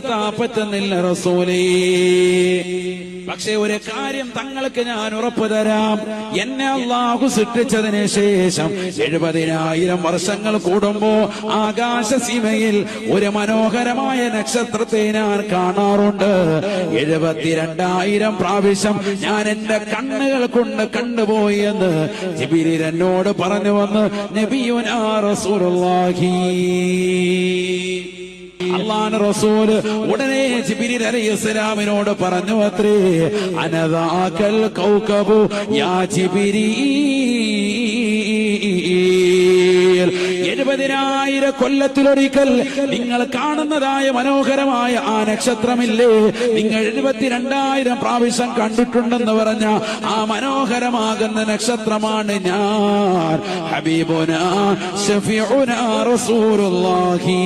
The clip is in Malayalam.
രക്ഷപ്പെടുത്താൻ പറ്റുന്നില്ല റസൂലേ. പക്ഷെ ഒരു കാര്യം തങ്ങൾക്ക് ഞാൻ ഉറപ്പു തരാം, എന്നെ അള്ളാഹു സൃഷ്ടിച്ചതിന് ശേഷം 70,000 വർഷങ്ങൾ കൂടുമ്പോ ആകാശസീമയിൽ ഒരു മനോഹരമായ നക്ഷത്രത്തെ ഞാൻ കാണാറുണ്ട്. 72,000 പ്രാവശ്യം ഞാൻ എന്റെ കണ്ണുകൾ കൊണ്ട് കണ്ടുപോയി എന്ന് ജിബ്രീൽ എന്നോട് പറഞ്ഞു വന്ന് നബിയുനാ റസൂലുള്ളാഹി. അല്ലാഹുവിന്റെ റസൂൽ ഉടനെ ജിബ്രീൽ അലൈഹിസ്സലാമിനോട് പറഞ്ഞു അത്രേ, അനദാകൽ കൗകബു യാ ജിബ്രീൽ, 70,000 കൊല്ലത്തിലൊരിക്കൽ നിങ്ങൾ കാണുന്നതായ മനോഹരമായ ആ നക്ഷത്രമില്ലേ, നിങ്ങൾ 72,000 പ്രാവശ്യം കണ്ടിട്ടുണ്ടെന്ന് പറഞ്ഞ ആ മനോഹരമാകുന്ന നക്ഷത്രമാണ് ഞാൻ, ഹബീബുനാ ശഫീഉനാ റസൂലുള്ളാഹി.